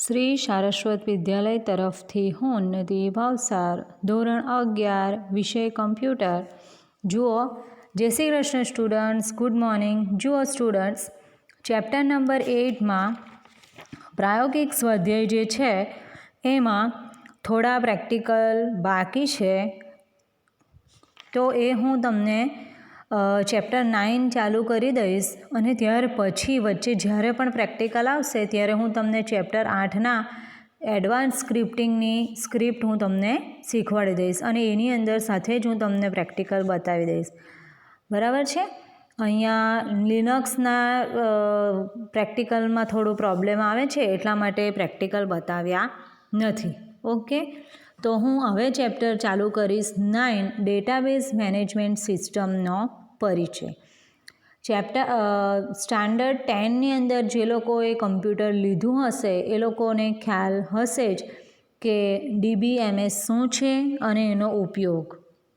શ્રી સારસ્વત વિદ્યાલય તરફથી હું ઉન્નતિ ભાવસાર ધોરણ 11 વિષય કમ્પ્યુટર. જુઓ, જય Shri Krishna students, good morning. જુઓ સ્ટુડન્ટ્સ, ચેપ્ટર નંબર 8માં પ્રાયોગિક સ્વાધ્યાય જે છે એમાં થોડા પ્રેક્ટિકલ બાકી છે, તો એ હું તમને ચેપ્ટર 9 ચાલુ કરી દઈશ અને ત્યાર પછી વચ્ચે જ્યારે પણ પ્રેક્ટિકલ આવશે ત્યારે હું તમને ચેપ્ટર 8ના એડવાન્સ સ્ક્રિપ્ટિંગની સ્ક્રિપ્ટ હું તમને શીખવાડી દઈશ અને એની અંદર સાથે જ હું તમને પ્રેક્ટિકલ બતાવી દઈશ. બરાબર છે? અહીંયા લિનક્સના પ્રેક્ટિકલમાં થોડું પ્રોબ્લેમ આવે છે, એટલા માટે પ્રેક્ટિકલ બતાવ્યા નથી. ઓકે, તો હું હવે ચેપ્ટર ચાલુ કરીશ 9 ડેટાબેઝ મેનેજમેન્ટ સિસ્ટમનો પરિચય. ચેપ્ટર સ્ટાન્ડર્ડ 10ની અંદર જે લોકોએ કમ્પ્યુટર લીધું હશે એ લોકોને ખ્યાલ હશે જ કે DBMS શું છે અને એનો ઉપયોગ.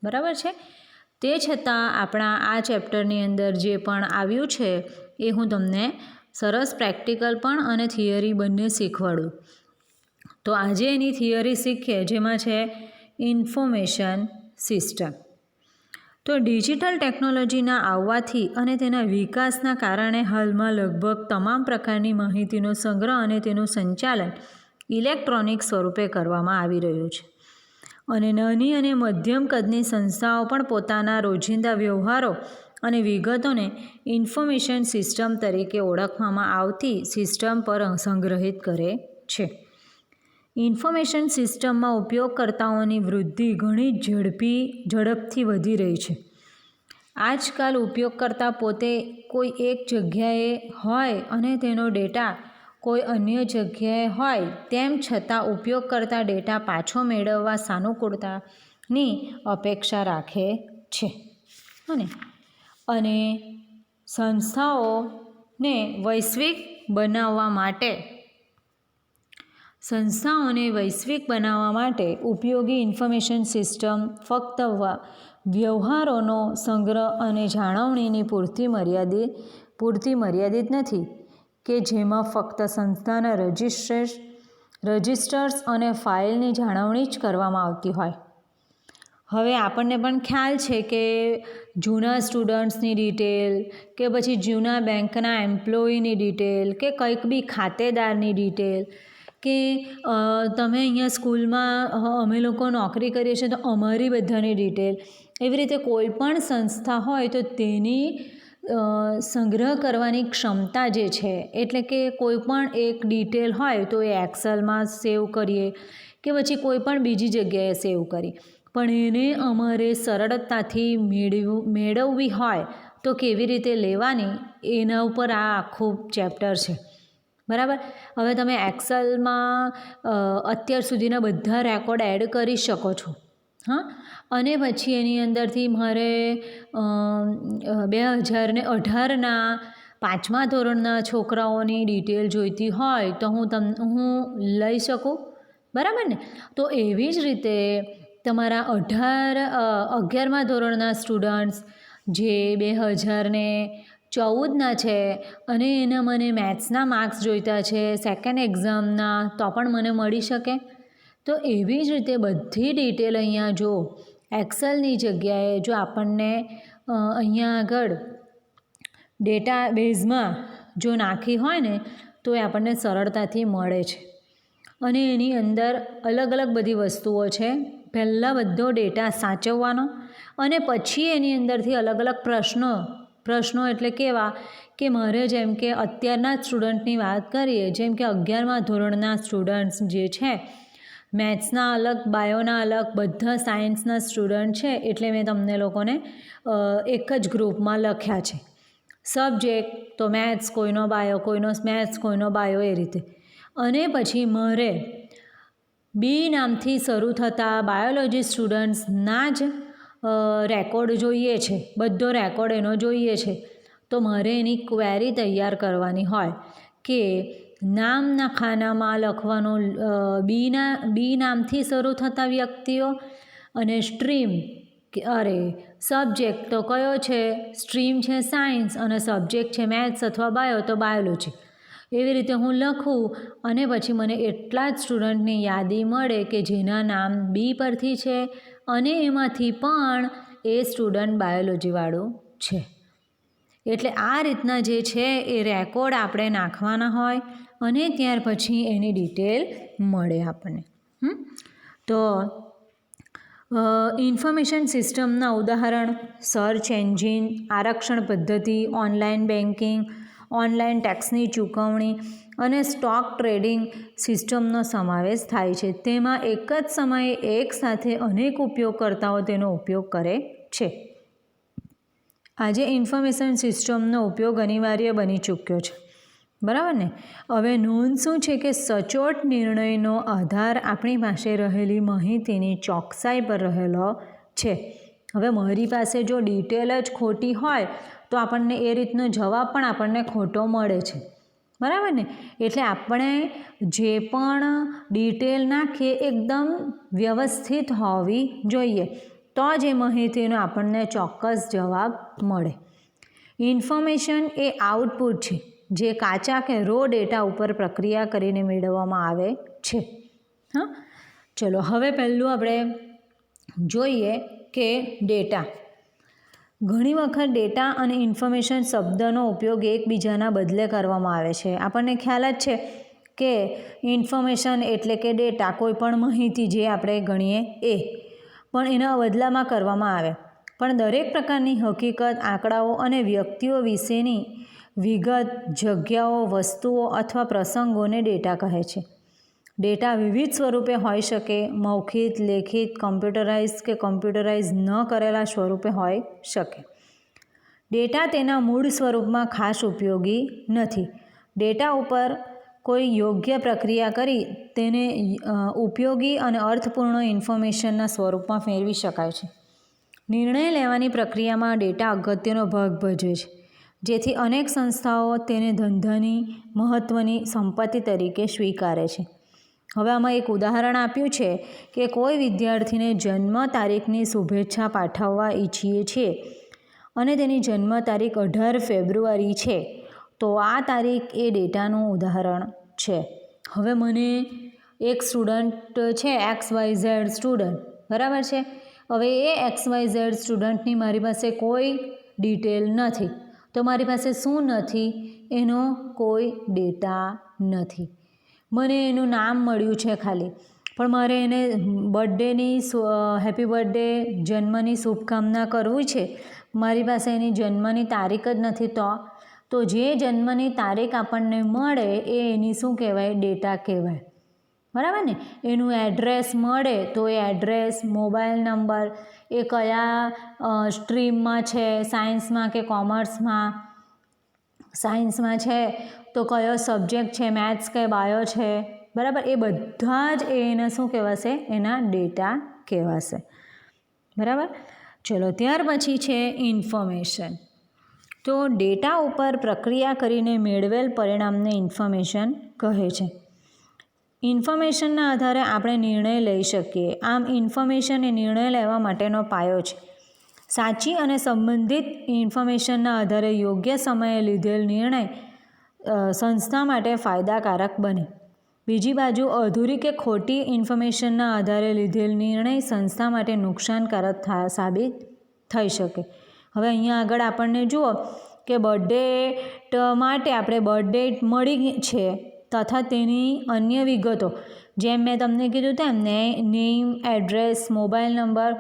બરાબર છે? તે છતાં આપણા આ ચેપ્ટરની અંદર જે પણ આવ્યું છે એ હું તમને સરસ પ્રેક્ટિકલ પણ અને થિયરી બંને શીખવાડું. તો આજે એની થિયરી શીખીએ, જેમાં છે ઇન્ફોર્મેશન સિસ્ટમ. તો ડિજિટલ ટેકનોલોજીના આવવાથી અને તેના વિકાસના કારણે હાલમાં લગભગ તમામ પ્રકારની માહિતીનો સંગ્રહ અને તેનું સંચાલન ઇલેક્ટ્રોનિક સ્વરૂપે કરવામાં આવી રહ્યું છે. અને નાની અને મધ્યમ કદની સંસ્થાઓ પણ પોતાના રોજિંદા વ્યવહારો અને વિગતોને ઇન્ફોર્મેશન સિસ્ટમ તરીકે ઓળખવામાં આવતી સિસ્ટમ પર સંગ્રહિત કરે છે. ઇન્ફોર્મેશન સિસ્ટમમાં ઉપયોગકર્તાઓની વૃદ્ધિ ઘણી ઝડપથી વધી રહી છે. આજકાલ ઉપયોગકર્તા પોતે કોઈ એક જગ્યાએ હોય અને તેનો ડેટા કોઈ અન્ય જગ્યાએ હોય, તેમ છતાં ઉપયોગકર્તા ડેટા પાછો મેળવવા સાનુકૂળતાની અપેક્ષા રાખે છે. અને સંસ્થાઓને વૈશ્વિક બનાવવા માટે ઉપયોગી ઇન્ફોર્મેશન સિસ્ટમ ફક્ત વ્યવહારોનો સંગ્રહ અને જાળવણીની પૂરતી મર્યાદિત નથી કે જેમાં ફક્ત સંસ્થાના રજિસ્ટર્સ અને ફાઇલની જાળવણી જ કરવામાં આવતી હોય. હવે આપણને પણ ખ્યાલ છે કે જૂના સ્ટુડન્ટ્સની ડિટેલ કે પછી જૂના બેંકના એમ્પ્લોયીની ડિટેલ કે કંઈક બી ખાતેદારની ડિટેલ કે તમે અહીંયા સ્કૂલમાં અમે લોકો નોકરી કરીએ છીએ તો અમારી બધાની ડિટેલ, એવી રીતે કોઈ પણ સંસ્થા હોય તો તેની સંગ્રહ કરવાની ક્ષમતા જે છે, એટલે કે કોઈ પણ એક ડિટેલ હોય તો એ એક્સેલમાં સેવ કરીએ કે પછી કોઈ પણ બીજી જગ્યાએ સેવ કરીએ, પણ એને અમારે સરળતાથી મેળવવી હોય તો કેવી રીતે લેવાની, એના ઉપર આ આખું ચેપ્ટર છે. બરાબર? હવે તમે એક્સેલમાં અત્યાર સુધીના બધા રેકોર્ડ એડ કરી શકો છો. અને પછી એની અંદરથી મારે 2018ના 5મા ધોરણના છોકરાઓની ડિટેલ જોઈતી હોય તો હું લઈ શકું. બરાબર ને? તો એવી જ રીતે તમારા 11મા ધોરણના સ્ટુડન્ટ્સ જે 2014ના છે અને એના મને મેથ્સના માર્ક્સ જોઈતા છે સેકન્ડ એક્ઝામના, તો પણ મને મળી શકે. તો એવી જ રીતે બધી ડિટેલ અહીંયા જો એક્સેલની જગ્યાએ જો આપણને અહીંયા આગળ ડેટાબેઝમાં જો નાખી હોય ને તો એ આપણને સરળતાથી મળે છે. અને એની અંદર અલગ અલગ બધી વસ્તુઓ છે. પહેલાં બધો ડેટા સાચવવાનો અને પછી એની અંદરથી અલગ અલગ પ્રશ્નો એટલે કેવા કે મારે જેમ કે અત્યારના જ સ્ટુડન્ટની વાત કરીએ, જેમ કે 11મા ધોરણના સ્ટુડન્ટ્સ જે છે, મેથ્સના અલગ, બાયોના અલગ, બધા સાયન્સના સ્ટુડન્ટ છે, એટલે મેં તમને લોકોને એક જ ગ્રુપમાં લખ્યા છે. સબ્જેક્ટ તો મેથ્સ, કોઈનો બાયો, કોઈનો મેથ્સ, કોઈનો બાયો, એ રીતે. અને પછી મારે બી નામથી શરૂ થતા બાયોલોજી સ્ટુડન્ટ્સના જ રેકોર્ડ જોઈએ છે, બધો રેકોર્ડ એનો જોઈએ છે. તો મારે એની ક્વેરી તૈયાર કરવાની હોય કે નામના ખાનામાં લખવાનું બી નામથી શરૂ થતા વ્યક્તિઓ અને સબ્જેક્ટ તો કયો છે, સ્ટ્રીમ છે સાયન્સ અને સબ્જેક્ટ છે મેથ્સ અથવા બાયો તો બાયોલોજી. એવી રીતે હું લખું અને પછી મને એટલા જ સ્ટુડન્ટની યાદી મળે કે જેના નામ બી પરથી છે અને એમાંથી પણ એ સ્ટુડન્ટ બાયોલોજીવાળું છે. એટલે આ રીતના જે છે એ રેકોર્ડ આપણે નાખવાના હોય અને ત્યાર પછી એની ડિટેલ મળે આપણને. તો ઇન્ફોર્મેશન સિસ્ટમના ઉદાહરણ સર્ચ એન્જિન, આરક્ષણ પદ્ધતિ, ઓનલાઈન બેન્કિંગ, ઓનલાઈન ટેક્સની ચૂકવણી અને સ્ટોક ટ્રેડિંગ સિસ્ટમનો સમાવેશ થાય છે. તેમાં એક જ સમયે એકસાથે અનેક ઉપયોગકર્તાઓ તેનો ઉપયોગ કરે છે. આજે ઇન્ફોર્મેશન સિસ્ટમનો ઉપયોગ અનિવાર્ય બની ચૂક્યો છે, બરાબર ને. હવે નોંધ શું છે કે સચોટ નિર્ણયનો આધાર આપણી પાસે રહેલી માહિતીની ચોકસાઈ પર રહેલો છે. હવે મારી પાસે જો ડિટેલ જ ખોટી હોય તો આપણને એ રીતનો જવાબ પણ આપણને ખોટો મળે છે, બરાબર ને. એટલે આપણે જે પણ ડિટેલ નાખીએ એકદમ વ્યવસ્થિત હોવી જોઈએ, તો જ એ માહિતીનો આપણને ચોક્કસ જવાબ મળે. ઇન્ફોર્મેશન એ આઉટપુટ છે જે કાચા કે રો ડેટા ઉપર પ્રક્રિયા કરીને મેળવવામાં આવે છે. ચલો હવે પહેલું આપણે જોઈએ કે ડેટા. ઘણી વખત ડેટા અને ઇન્ફોર્મેશન શબ્દનો ઉપયોગ એકબીજાના બદલે કરવામાં આવે છે. આપણને ખ્યાલ જ છે કે ઇન્ફોર્મેશન એટલે કે ડેટા, કોઈ પણ માહિતી જે આપણે ગણીએ એ, પણ એના બદલામાં કરવામાં આવે. પણ દરેક પ્રકારની હકીકત, આંકડાઓ અને વ્યક્તિઓ વિશેની વિગત, જગ્યાઓ, વસ્તુઓ અથવા પ્રસંગોને ડેટા કહે છે. ડેટા વિવિધ સ્વરૂપે હોઈ શકે. મૌખિક, લેખિત, કમ્પ્યુટરાઇઝ કે કમ્પ્યુટરાઇઝ ન કરેલા સ્વરૂપે હોઈ શકે. ડેટા તેના મૂળ સ્વરૂપમાં ખાસ ઉપયોગી નથી. ડેટા ઉપર કોઈ યોગ્ય પ્રક્રિયા કરી તેને ઉપયોગી અને અર્થપૂર્ણ ઇન્ફોર્મેશનના સ્વરૂપમાં ફેરવી શકાય છે. નિર્ણય લેવાની પ્રક્રિયામાં ડેટા અગત્યનો ભાગ ભજવે છે, જેથી અનેક સંસ્થાઓ તેને ધંધાની મહત્ત્વની સંપત્તિ તરીકે સ્વીકારે છે. હવે આમાં એક ઉદાહરણ આપ્યું છે કે કોઈ વિદ્યાર્થીને જન્મ તારીખની શુભેચ્છા પાઠવવા ઈચ્છીએ છીએ અને તેની જન્મ તારીખ 18 ફેબ્રુઆરી છે, તો આ તારીખ એ ડેટાનું ઉદાહરણ છે. હવે મને એક સ્ટુડન્ટ છે, XYZ સ્ટુડન્ટ, બરાબર છે. હવે એ XYZ સ્ટુડન્ટની મારી પાસે કોઈ ડિટેલ નથી, તો મારી પાસે શું નથી? એનો કોઈ ડેટા નથી. મને એનું નામ મળ્યું છે ખાલી, પણ મારે એને બર્થડેની હેપી બર્થડે, જન્મની શુભકામના કરવી છે, મારી પાસે એની જન્મની તારીખ જ નથી. તો જે જન્મની તારીખ આપણને મળે એ એની શું કહેવાય? ડેટા કહેવાય, બરાબર ને. એનું એડ્રેસ મળે તો એ એડ્રેસ, મોબાઈલ નંબર, એ કયા સ્ટ્રીમમાં છે, સાયન્સમાં કે કોમર્સમાં. સાયન્સમાં છે તો કયો સબ્જેક્ટ છે, મેથ્સ કે બાયો છે, બરાબર. એ બધા જ એના શું કહેવાશે? એના ડેટા કહેવાશે, બરાબર. ચલો ત્યાર પછી છે ઇન્ફોર્મેશન. તો ડેટા ઉપર પ્રક્રિયા કરીને મેળવેલ પરિણામને ઇન્ફોર્મેશન કહે છે. ઇન્ફોર્મેશનના આધારે આપણે નિર્ણય લઈ શકીએ. આમ ઇન્ફોર્મેશન એ નિર્ણય લેવા માટેનો પાયો છે. સાચી અને સંબંધિત ઇન્ફોર્મેશનના આધારે યોગ્ય સમયે લીધેલ નિર્ણય સંસ્થા માટે ફાયદાકારક બને. બીજી બાજુ અધૂરી કે ખોટી ઇન્ફોર્મેશનના આધારે લીધેલ નિર્ણય સંસ્થા માટે નુકસાનકારક સાબિત થઈ શકે. હવે અહીંયા આગળ આપણને જુઓ કે બર્થડેટ માટે આપણે બર્થડેટ મળી છે તથા તેની અન્ય વિગતો, જેમ મેં તમને કીધું તેમ નેમ, એડ્રેસ, મોબાઈલ નંબર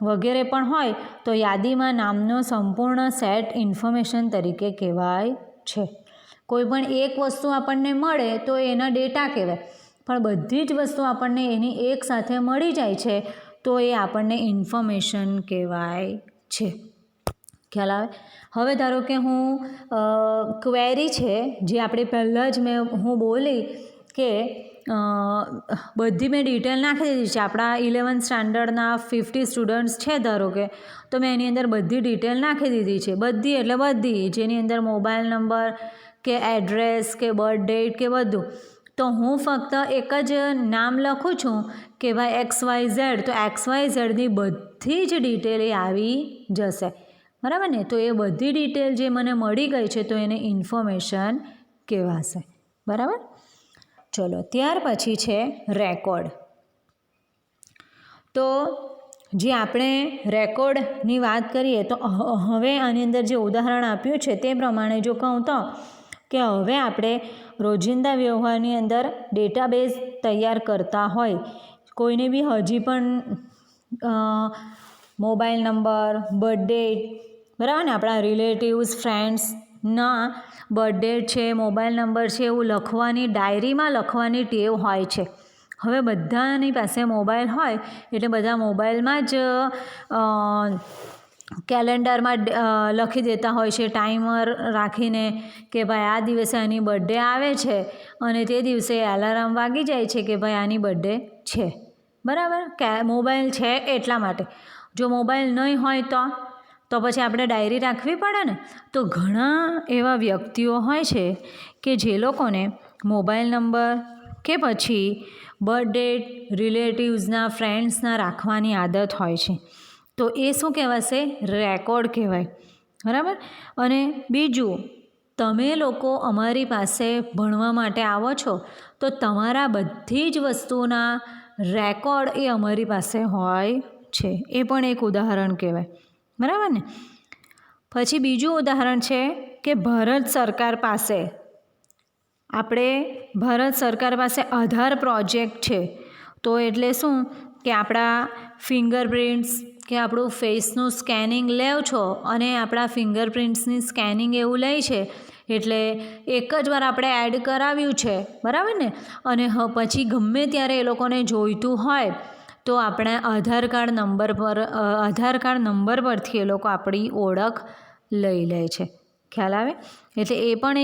વગેરે પણ હોય તો યાદીમાં નામનો સંપૂર્ણ સેટ ઇન્ફોર્મેશન તરીકે કહેવાય છે. કોઈ પણ એક વસ્તુ આપણને મળે તો એના ડેટા કહેવાય, પણ બધી જ વસ્તુ આપણને એની એક સાથે મળી જાય છે તો એ આપણને ઇન્ફોર્મેશન કહેવાય છે. ખ્યાલ આવે? હવે ધારો કે હું ક્વેરી છે જે આપણે પહેલાં જ હું બોલી કે બધી મેં ડિટેલ નાખી દીધી છે. આપણા 11th સ્ટાન્ડર્ડના 50 સ્ટુડન્ટ્સ છે ધારો કે, તો મેં એની અંદર બધી ડિટેલ નાખી દીધી છે. બધી એટલે બધી, જેની અંદર મોબાઈલ નંબર કે એડ્રેસ કે બર્થ ડેટ કે બધું. તો હું ફક્ત એક જ નામ લખું છું કે ભાઈ XYZ, તો XYZની બધી જ ડિટેલ એ આવી જશે, બરાબર ને. તો એ બધી ડિટેલ જે મને મળી ગઈ છે તો એને ઇન્ફોર્મેશન કહેવાશે. બરાબર. ચલો ત્યાર પછી છે રેકોર્ડ. તો જે આપણે રેકોર્ડની વાત કરીએ તો હવે આની અંદર જે ઉદાહરણ આપ્યું છે તે પ્રમાણે જો કહું તો કે હવે આપણે રોજિંદા વ્યવહારની અંદર ડેટાબેઝ તૈયાર કરતા હોય, કોઈને બી હજી પણ મોબાઈલ નંબર, બર્થડેટ, બરાબર ને, આપણા રિલેટિવ્સ, ફ્રેન્ડ્સના બર્થડેટ છે, મોબાઈલ નંબર છે, એવું લખવાની ડાયરીમાં લખવાની ટેવ હોય છે. હવે બધાની પાસે મોબાઈલ હોય એટલે બધા મોબાઈલમાં જ કેલેન્ડરમાં લખી દેતા હોય છે ટાઈમર રાખીને કે ભાઈ આ દિવસે આની બર્થડે આવે છે અને તે દિવસે એલાર્મ વાગી જાય છે કે ભાઈ આની બર્થડે છે, બરાબર, કે મોબાઈલ છે એટલા માટે. જો મોબાઈલ નહીં હોય તો પછી આપણે ડાયરી રાખવી પડે ને. તો ઘણા એવા વ્યક્તિઓ હોય છે કે જે લોકોને મોબાઈલ નંબર કે પછી બર્થડેટ રિલેટિવ્સના, ફ્રેન્ડ્સના રાખવાની આદત હોય છે. તો એ શું કહેવાશે? રેકોર્ડ કહેવાય, બરાબર. અને બીજું, તમે લોકો અમારી પાસે ભણવા માટે આવો છો તો તમારા બધી જ વસ્તુના રેકોર્ડ એ અમારી પાસે હોય છે. એ પણ એક ઉદાહરણ કહેવાય, બરાબર ને. પછી બીજું ઉદાહરણ છે કે ભારત સરકાર પાસે આધાર પ્રોજેક્ટ છે. તો એટલે શું કે આપણા ફિંગરપ્રિન્ટ્સ કે આપણું ફેસનું સ્કેનિંગ લેવ છો અને આપણા ફિંગરપ્રિન્ટ્સની સ્કેનિંગ એવું લે છે એટલે એક જ વાર આપણે એડ કરાવ્યું છે, બરાબર ને, અને પછી ગમે ત્યારે એ લોકોને જોઈતું હોય તો આપણે આધાર કાર્ડ નંબર પરથી એ લોકો આપણી ઓળખ લઈ લે છે. ખ્યાલ આવે? એટલે એ પણ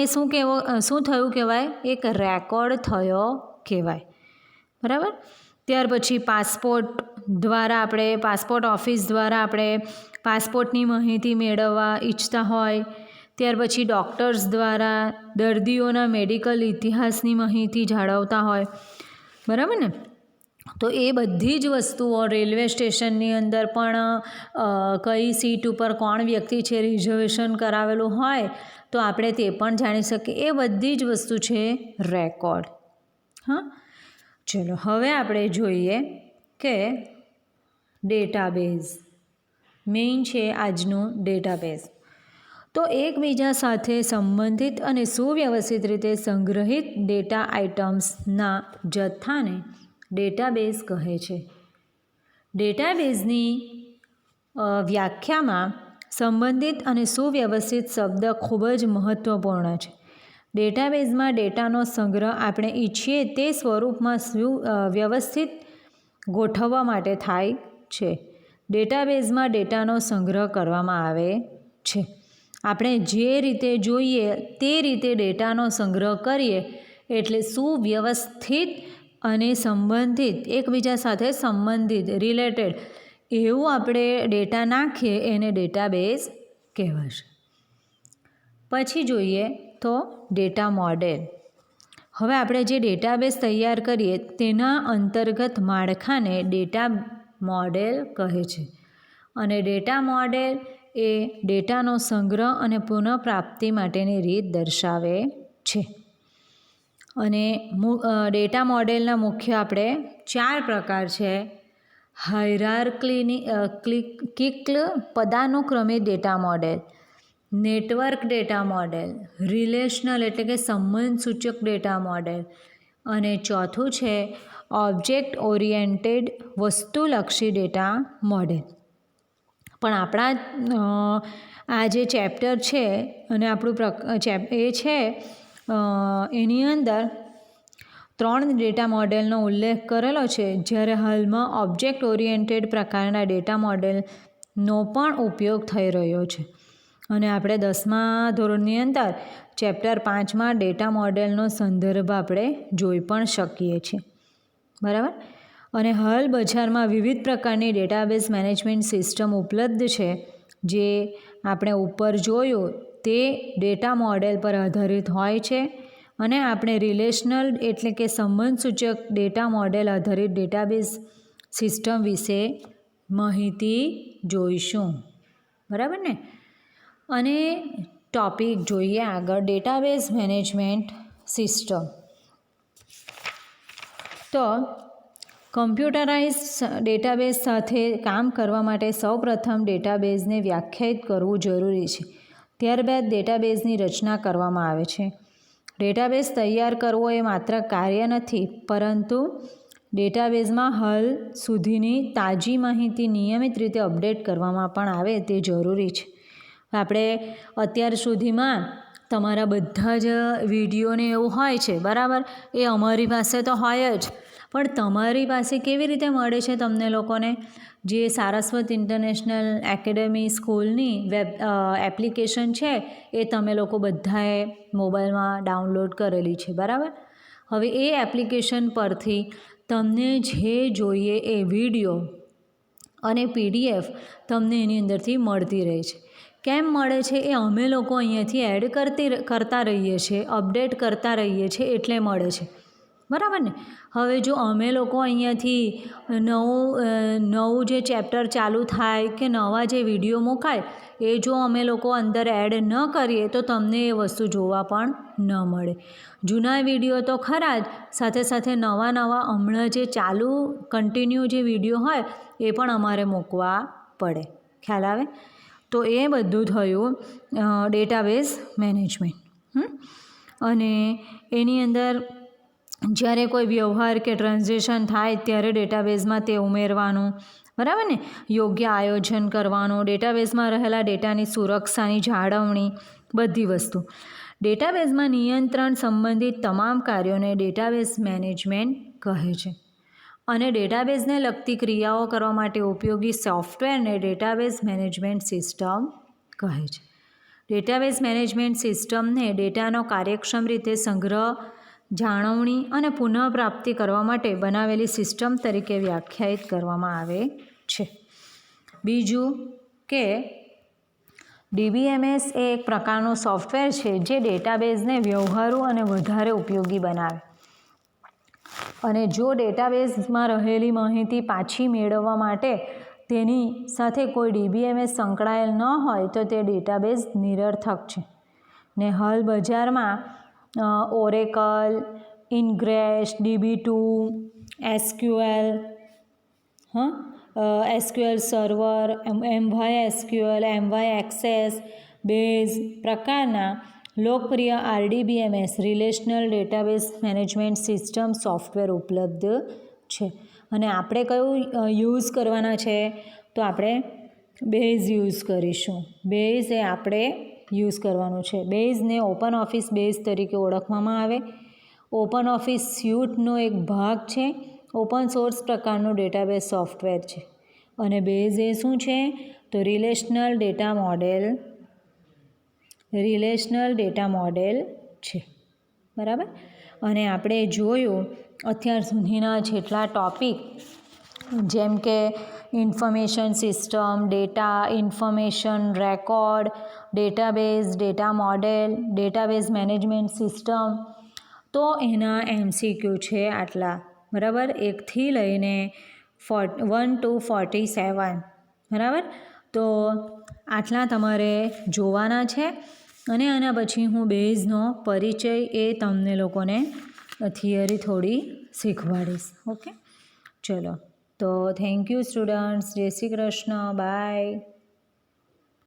શું થયું કહેવાય? એક રેકોર્ડ થયો કહેવાય, બરાબર. ત્યાર પછી પાસપોર્ટ ઓફિસ દ્વારા આપણે પાસપોર્ટની માહિતી મેળવવા ઈચ્છતા હોય, ત્યાર પછી ડૉક્ટર્સ દ્વારા દર્દીઓના મેડિકલ ઇતિહાસની માહિતી જાળવતા હોય, બરાબર ને. તો એ બધી જ વસ્તુઓ રેલવે સ્ટેશનની અંદર પણ કઈ સીટ ઉપર કોણ વ્યક્તિ છે રિઝર્વેશન કરાવેલું હોય તો આપણે તે પણ જાણી શકીએ. એ બધી જ વસ્તુ છે રેકોર્ડ. હા, ચલો હવે આપણે જોઈએ કે ડેટાબેઝ મેઇન છે આજનું ડેટાબેઝ. તો એકબીજા સાથે સંબંધિત અને સુવ્યવસ્થિત રીતે સંગ્રહિત ડેટા આઇટમ્સના જથ્થાને ડેટાબેઝ કહે છે. ડેટાબેઝની વ્યાખ્યામાં સંબંધિત અને સુવ્યવસ્થિત શબ્દ ખૂબ જ મહત્ત્વપૂર્ણ છે. ડેટાબેઝમાં ડેટાનો સંગ્રહ આપણે ઈચ્છીએ તે સ્વરૂપમાં વ્યવસ્થિત ગોઠવવા માટે થાય છે. ડેટાબેઝમાં ડેટાનો સંગ્રહ કરવામાં આવે છે. આપણે જે રીતે જોઈએ તે રીતે ડેટાનો સંગ્રહ કરીએ એટલે સુવ્યવસ્થિત અને સંબંધિત, એકબીજા સાથે સંબંધિત, રિલેટેડ એવું આપણે ડેટા નાખીએ એને ડેટાબેઝ કહેવાશે. પછી જોઈએ તો ડેટા મોડેલ. હવે આપણે જે ડેટાબેઝ તૈયાર કરીએ તેના અંતર્ગત માળખાને ડેટા મોડેલ કહે છે. અને ડેટા મોડેલ એ ડેટાનો સંગ્રહ અને પુનઃપ્રાપ્તિ માટેની રીત દર્શાવે છે. અને ડેટા મોડેલના મુખ્ય આપણે 4 પ્રકાર છે. હાયરાર્કિકલ પદાનુક્રમિત data model, network data model, relational એટલે કે સંબંધસૂચક ડેટા મોડેલ, અને ચોથું છે ઓબ્જેક્ટ ઓરિએન્ટેડ વસ્તુલક્ષી ડેટા મોડેલ. પણ આપણા આ જે ચેપ્ટર છે અને એની અંદર 3 ડેટા મોડેલનો ઉલ્લેખ કરેલો છે, જ્યારે હાલમાં ઓબ્જેક્ટ ઓરિએન્ટેડ પ્રકારના ડેટા મોડેલનો પણ ઉપયોગ થઈ રહ્યો છે. અને આપણે 10મા ધોરણની અંદર ચેપ્ટર 5માં ડેટા મોડેલનો સંદર્ભ આપણે જોઈ પણ શકીએ છીએ, બરાબર. અને હાલ બજારમાં વિવિધ પ્રકારની ડેટાબેઝ મેનેજમેન્ટ સિસ્ટમ ઉપલબ્ધ છે. જે આપણે ઉપર જોયું તે ડેટા મોડેલ પર આધારિત હોય છે. અને આપણે રિલેશનલ એટલે કે સંબંધસૂચક ડેટા મોડેલ આધારિત ડેટાબેઝ સિસ્ટમ વિશે માહિતી જોઈશું, બરાબર ને. અને ટૉપિક જોઈએ આગળ ડેટાબેઝ મેનેજમેન્ટ સિસ્ટમ. તો કમ્પ્યુટરાઇઝ ડેટાબેઝ સાથે કામ કરવા માટે સૌપ્રથમ ડેટાબેઝને વ્યાખ્યાયિત કરવું જરૂરી છે. ત્યારબાદ ડેટાબેઝની રચના કરવામાં આવે છે. ડેટાબેઝ તૈયાર કરવો એ માત્ર કાર્ય નથી, પરંતુ ડેટાબેઝમાં હાલ સુધીની તાજી માહિતી નિયમિત રીતે અપડેટ કરવામાં પણ આવે તે જરૂરી છે. આપણે અત્યાર સુધીમાં તમારા બધા જ વિડીયોને એવું હોય છે, બરાબર, એ અમારી પાસે તો હોય જ, પણ તમારી પાસે કેવી રીતે મળે છે તમને લોકોને? જે સારસ્વત ઇન્ટરનેશનલ એકેડમી સ્કૂલની એપ્લિકેશન છે એ તમે લોકો બધાએ મોબાઈલમાં ડાઉનલોડ કરેલી છે, બરાબર. હવે એ એપ્લિકેશન પરથી તમને જે જોઈએ એ વિડીયો અને PDF તમને એની અંદરથી મળતી રહે છે. કેમ મળે છે? એ અમે લોકો અહીંયાથી એડ કરતા રહીએ છીએ, અપડેટ કરતા રહીએ છીએ એટલે મળે છે, બરાબર ને. હવે જો અમે લોકો અહીંયાથી નવું જે ચેપ્ટર ચાલુ થાય કે નવા જે વિડીયો મુકાય એ જો અમે લોકો અંદર એડ ન કરીએ તો તમને એ વસ્તુ જોવા પણ ન મળે. જૂના વિડીયો તો ખરા જ, સાથે સાથે નવા હમણાં જે ચાલુ કન્ટિન્યુ જે વિડીયો હોય એ પણ અમારે મૂકવા પડે. ખ્યાલ આવે? તો એ બધું થયું ડેટાબેઝ મેનેજમેન્ટ. અને એની અંદર જ્યારે કોઈ વ્યવહાર કે ટ્રાન્ઝેક્શન થાય ત્યારે ડેટાબેઝમાં તે ઉમેરવાનું, બરાબર ને. યોગ્ય આયોજન કરવાનું, ડેટાબેઝમાં રહેલા ડેટાની સુરક્ષાની જાળવણી, બધી વસ્તુ. ડેટાબેઝમાં નિયંત્રણ સંબંધિત તમામ કાર્યોને ડેટાબેઝ મેનેજમેન્ટ કહે છે. અને ડેટાબેઝને લગતી ક્રિયાઓ કરવા માટે ઉપયોગી સોફ્ટવેરને ડેટાબેઝ મેનેજમેન્ટ સિસ્ટમ કહે છે. ડેટાબેઝ મેનેજમેન્ટ સિસ્ટમને ડેટાનો કાર્યક્ષમ રીતે સંગ્રહ, જાળવણી અને પુનઃપ્રાપ્તિ કરવા માટે બનાવેલી સિસ્ટમ તરીકે વ્યાખ્યાયિત કરવામાં આવે છે. બીજું કે DBMS એ એક પ્રકારનું સોફ્ટવેર છે જે ડેટાબેઝને વ્યવહારુ અને વધારે ઉપયોગી બનાવે. અને જો ડેટાબેઝમાં રહેલી માહિતી પાછી મેળવવા માટે તેની સાથે કોઈ DBMS સંકળાયેલ ન હોય તો તે ડેટાબેઝ નિરર્થક છે. ને હાલ બજારમાં Oracle, Ingres, DB2, SQL, SQL server, MySQL, MyAccess, base પ્રકારના લોકપ્રિય RDBMS relational database management system software ઉપલબ્ધ છે. અને આપણે કયું યુઝ કરવાના છે? તો આપણે બેઝ યુઝ કરીશું. બેઝ એ આપણે યુઝ કરવાનું છે. બેઝને ઓપન ઓફિસ બેઝ તરીકે ઓળખવામાં આવે. ઓપન ઓફિસ સ્યુટનો એક ભાગ છે. ઓપન સોર્સ પ્રકારનું ડેટાબેઝ સોફ્ટવેર છે. અને બેઝ એ શું છે? તો રિલેશનલ ડેટા મોડેલ છે, બરાબર. અને આપણે જોયું અત્યાર સુધીના જેટલા ટોપિક, જેમ કે information system, data, information, record, database, data model, database management system, તો એના MCQ છે આટલા, બરાબર. 1થી લઈને 1 to 47, બરાબર. તો આટલા તમારે જોવાના છે. અને આના પછી હું બેઝનો પરિચય એ તમને લોકોને થિયરી થોડી શીખવાડીશ. ઓકે, ચલો. તો થેન્ક યુ સ્ટુડન્ટ્સ. જય શ્રી કૃષ્ણ. બાય.